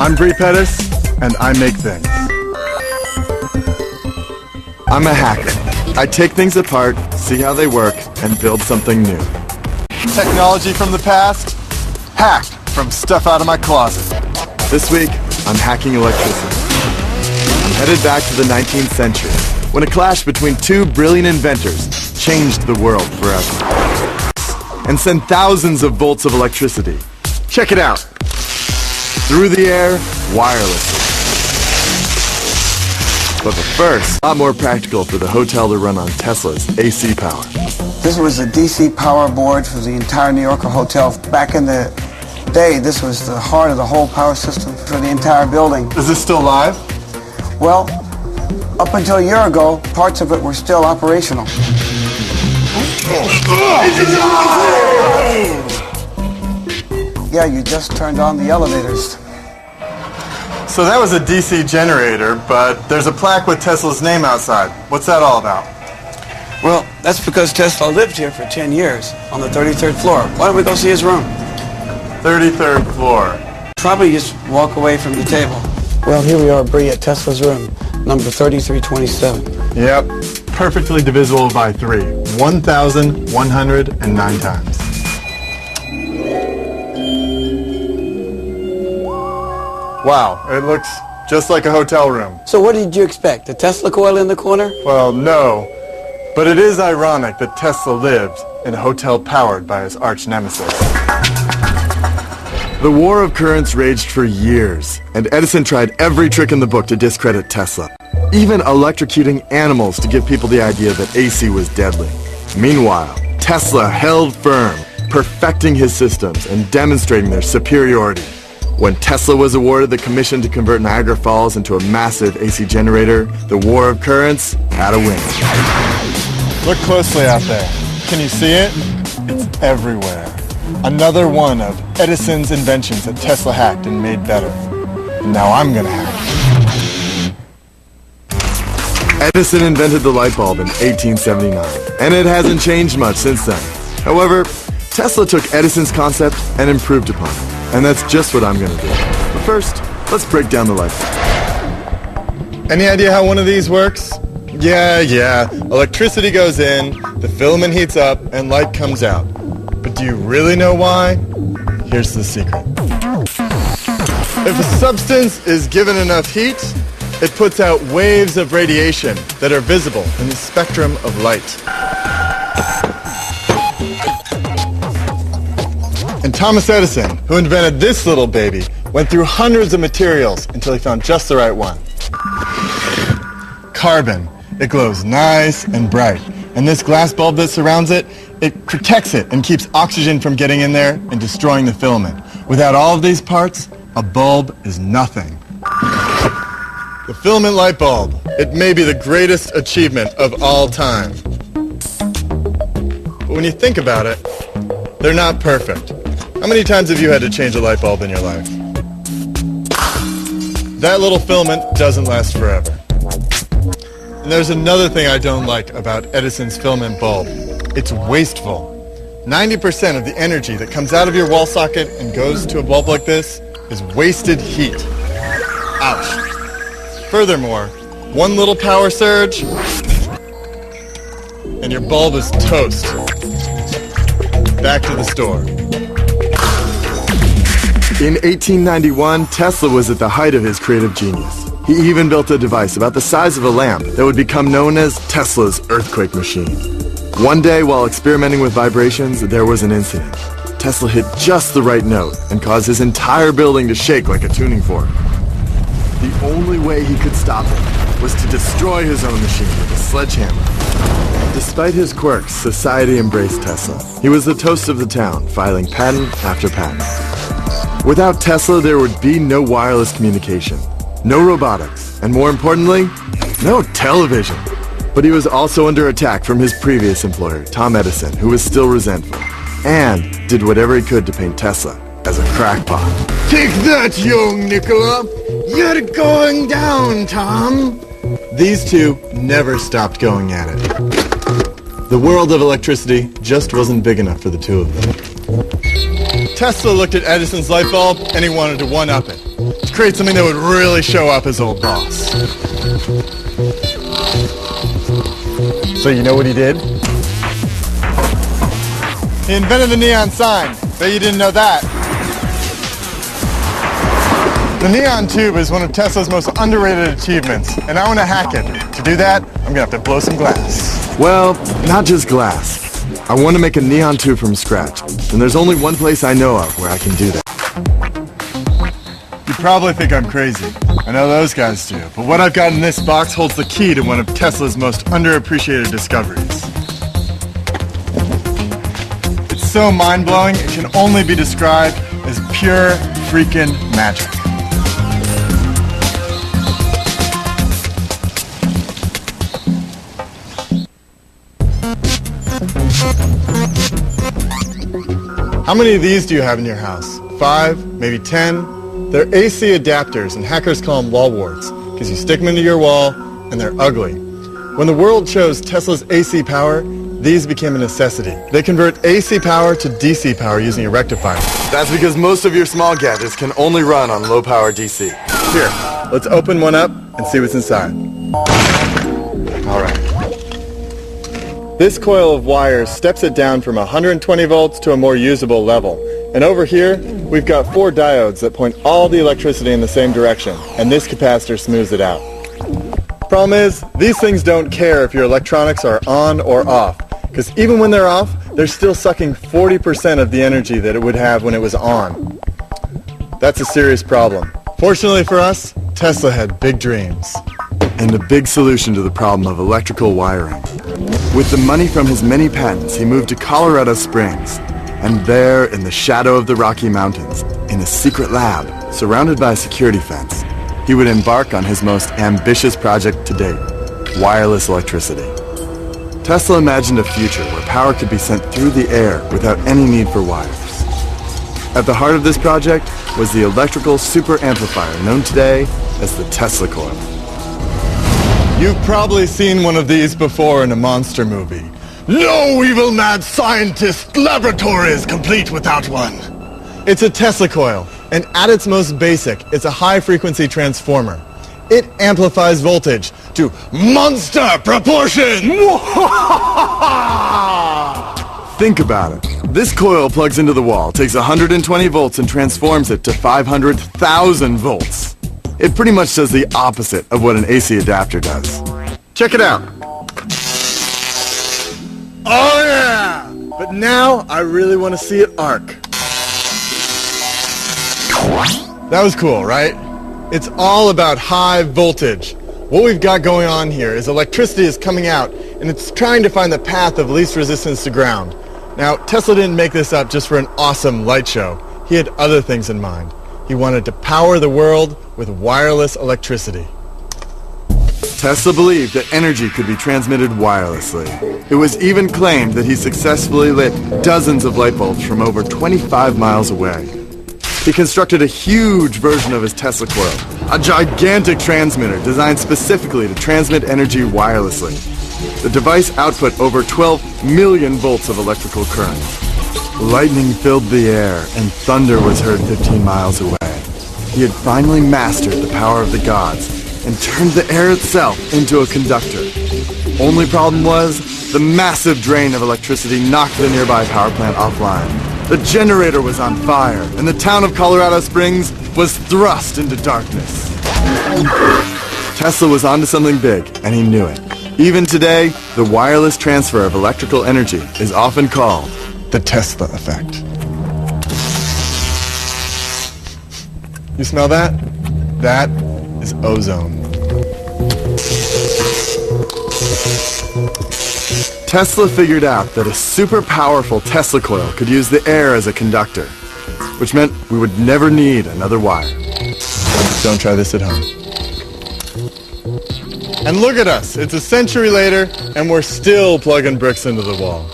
I'm Bree Pettis, and I make things. I'm a hacker. I take things apart, see how they work, and build something new. Technology from the past, hacked from stuff out of my closet. This week, I'm hacking electricity. I'm headed back to the 19th century, when a clash between two brilliant inventors changed the world forever. And sent thousands of volts of electricity. Check it out. Through the air, wirelessly. But first, a lot more practical for the hotel to run on Tesla's AC power. This was a DC power board for the entire New Yorker hotel. Back in the day, this was the heart of the whole power system for the entire building. Is this still live? Well, up until a year ago, parts of it were still operational. Yeah, you just turned on the elevators. So that was a DC generator, but there's a plaque with Tesla's name outside. What's that all about? Well, that's because Tesla lived here for 10 years on the 33rd floor. Why don't we go see his room? 33rd floor. Probably just walk away from the table. Well, here we are, Bree, at Tesla's room, number 3327. Yep, perfectly divisible by 3. 1,109 times. Wow, it looks just like a hotel room. So what did you expect, a Tesla coil in the corner? Well, no. But it is ironic that Tesla lived in a hotel powered by his arch nemesis. The war of currents raged for years, and Edison tried every trick in the book to discredit Tesla, even electrocuting animals to give people the idea that AC was deadly. Meanwhile, Tesla held firm, perfecting his systems and demonstrating their superiority. When Tesla was awarded the commission to convert Niagara Falls into a massive AC generator, the war of currents had a win. Look closely out there. Can you see it? It's everywhere. Another one of Edison's inventions that Tesla hacked and made better. And now I'm gonna hack it. Edison invented the light bulb in 1879, and it hasn't changed much since then. However, Tesla took Edison's concept and improved upon it. And that's just what I'm gonna do. But first, let's break down the light bulb. Any idea how one of these works? Yeah. Electricity goes in, the filament heats up, and light comes out. But do you really know why? Here's the secret. If a substance is given enough heat, it puts out waves of radiation that are visible in the spectrum of light. And Thomas Edison, who invented this little baby, went through hundreds of materials until he found just the right one. Carbon. It glows nice and bright. And this glass bulb that surrounds it, it protects it and keeps oxygen from getting in there and destroying the filament. Without all of these parts, a bulb is nothing. The filament light bulb. It may be the greatest achievement of all time. But when you think about it, they're not perfect. How many times have you had to change a light bulb in your life? That little filament doesn't last forever. And there's another thing I don't like about Edison's filament bulb. It's wasteful. 90% of the energy that comes out of your wall socket and goes to a bulb like this is wasted heat. Ouch. Furthermore, one little power surge, and your bulb is toast. Back to the store. In 1891, Tesla was at the height of his creative genius. He even built a device about the size of a lamp that would become known as Tesla's earthquake machine. One day, while experimenting with vibrations, there was an incident. Tesla hit just the right note and caused his entire building to shake like a tuning fork. The only way he could stop it was to destroy his own machine with a sledgehammer. Despite his quirks, society embraced Tesla. He was the toast of the town, filing patent after patent. Without Tesla, there would be no wireless communication, no robotics, and more importantly, no television. But he was also under attack from his previous employer, Tom Edison, who was still resentful, and did whatever he could to paint Tesla as a crackpot. Take that, young Nicola! You're going down, Tom! These two never stopped going at it. The world of electricity just wasn't big enough for the two of them. Tesla looked at Edison's light bulb and he wanted to one-up it. Let's create something that would really show up his old boss. So you know what he did? He invented the neon sign. Bet you didn't know that. The neon tube is one of Tesla's most underrated achievements, and I want to hack it. To do that, I'm gonna have to blow some glass. Well, not just glass. I want to make a neon tube from scratch, and there's only one place I know of where I can do that. You probably think I'm crazy. I know those guys do, but what I've got in this box holds the key to one of Tesla's most underappreciated discoveries. It's so mind-blowing, it can only be described as pure freaking magic. How many of these do you have in your house? 5? Maybe 10? They're AC adapters, and hackers call them wall warts, because you stick them into your wall, and they're ugly. When the world chose Tesla's AC power, these became a necessity. They convert AC power to DC power using a rectifier. That's because most of your small gadgets can only run on low-power DC. Here, let's open one up and see what's inside. All right. This coil of wires steps it down from 120 volts to a more usable level. And over here, we've got 4 diodes that point all the electricity in the same direction, and this capacitor smooths it out. Problem is, these things don't care if your electronics are on or off, because even when they're off, they're still sucking 40% of the energy that it would have when it was on. That's a serious problem. Fortunately for us, Tesla had big dreams. And a big solution to the problem of electrical wiring. With the money from his many patents, he moved to Colorado Springs. And there, in the shadow of the Rocky Mountains, in a secret lab, surrounded by a security fence, he would embark on his most ambitious project to date, wireless electricity. Tesla imagined a future where power could be sent through the air without any need for wires. At the heart of this project was the electrical super amplifier known today as the Tesla coil. You've probably seen one of these before in a monster movie. No evil mad scientist laboratory is complete without one. It's a Tesla coil, and at its most basic, it's a high-frequency transformer. It amplifies voltage to monster proportions! Think about it. This coil plugs into the wall, takes 120 volts and transforms it to 500,000 volts. It pretty much does the opposite of what an AC adapter does. Check it out. Oh yeah! But now I really want to see it arc. That was cool, right? It's all about high voltage. What we've got going on here is electricity is coming out, and it's trying to find the path of least resistance to ground. Now, Tesla didn't make this up just for an awesome light show. He had other things in mind. He wanted to power the world with wireless electricity. Tesla believed that energy could be transmitted wirelessly. It was even claimed that he successfully lit dozens of light bulbs from over 25 miles away. He constructed a huge version of his Tesla coil, a gigantic transmitter designed specifically to transmit energy wirelessly. The device output over 12 million volts of electrical current. Lightning filled the air, and thunder was heard 15 miles away. He had finally mastered the power of the gods and turned the air itself into a conductor. Only problem was, the massive drain of electricity knocked the nearby power plant offline. The generator was on fire, and the town of Colorado Springs was thrust into darkness. Tesla was onto something big, and he knew it. Even today, the wireless transfer of electrical energy is often called the Tesla effect. You smell that? That is ozone. Tesla figured out that a super powerful Tesla coil could use the air as a conductor, which meant we would never need another wire. Don't try this at home. And look at us, it's a century later, and we're still plugging bricks into the wall.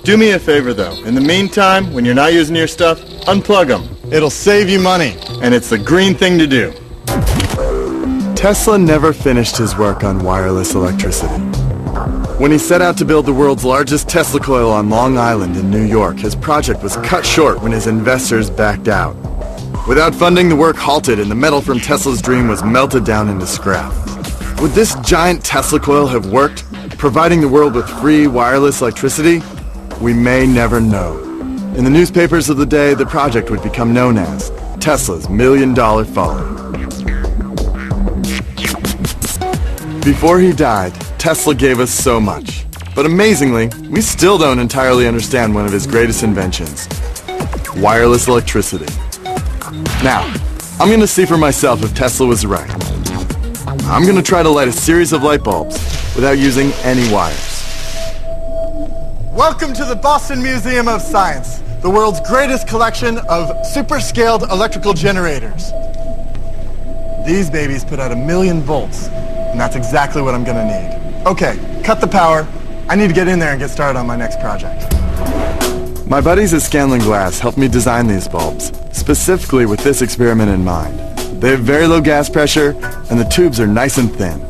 Do me a favor though, in the meantime, when you're not using your stuff, unplug them. It'll save you money, and it's the green thing to do. Tesla never finished his work on wireless electricity. When he set out to build the world's largest Tesla coil on Long Island in New York, his project was cut short when his investors backed out. Without funding, the work halted and the metal from Tesla's dream was melted down into scrap. Would this giant Tesla coil have worked, providing the world with free wireless electricity? We may never know. In the newspapers of the day, the project would become known as Tesla's $1 Million Folly. Before he died, Tesla gave us so much. But amazingly, we still don't entirely understand one of his greatest inventions: wireless electricity. Now, I'm going to see for myself if Tesla was right. I'm going to try to light a series of light bulbs without using any wires. Welcome to the Boston Museum of Science, the world's greatest collection of super-scaled electrical generators. These babies put out 1 million volts, and that's exactly what I'm going to need. Okay, cut the power. I need to get in there and get started on my next project. My buddies at Scanlon Glass helped me design these bulbs, specifically with this experiment in mind. They have very low gas pressure, and the tubes are nice and thin.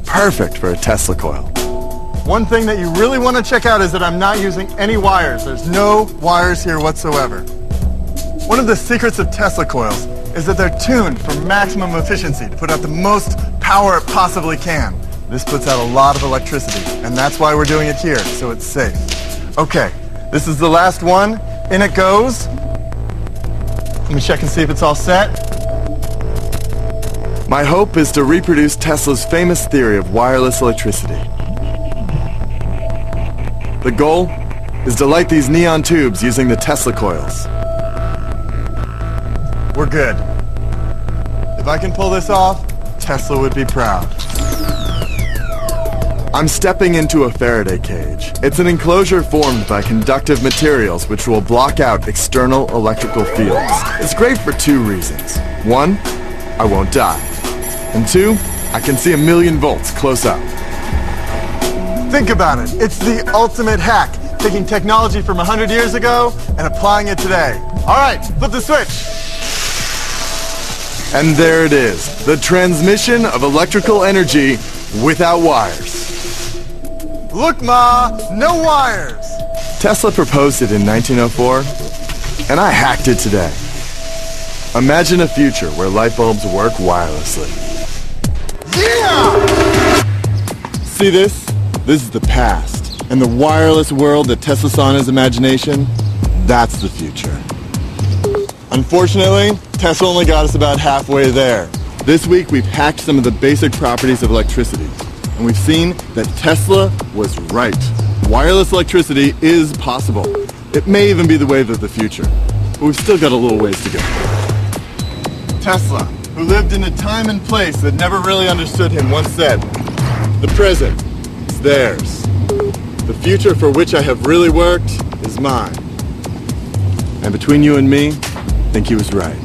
Perfect for a Tesla coil. One thing that you really want to check out is that I'm not using any wires. There's no wires here whatsoever. One of the secrets of Tesla coils is that they're tuned for maximum efficiency to put out the most power it possibly can. This puts out a lot of electricity, and that's why we're doing it here, so it's safe. Okay, this is the last one. In it goes. Let me check and see if it's all set. My hope is to reproduce Tesla's famous theory of wireless electricity. The goal is to light these neon tubes using the Tesla coils. We're good. If I can pull this off, Tesla would be proud. I'm stepping into a Faraday cage. It's an enclosure formed by conductive materials which will block out external electrical fields. It's great for two reasons. One, I won't die. And two, I can see 1 million volts close up. Think about it. It's the ultimate hack, taking technology from 100 years ago and applying it today. All right, flip the switch. And there it is, the transmission of electrical energy without wires. Look, Ma, no wires! Tesla proposed it in 1904, and I hacked it today. Imagine a future where light bulbs work wirelessly. Yeah! See this? This is the past. And the wireless world that Tesla saw in his imagination, that's the future. Unfortunately, Tesla only got us about halfway there. This week, we've hacked some of the basic properties of electricity. And we've seen that Tesla was right. Wireless electricity is possible. It may even be the wave of the future. But we've still got a little ways to go. Tesla, who lived in a time and place that never really understood him, once said, "The present is theirs. The future for which I have really worked is mine." And between you and me, I think he was right.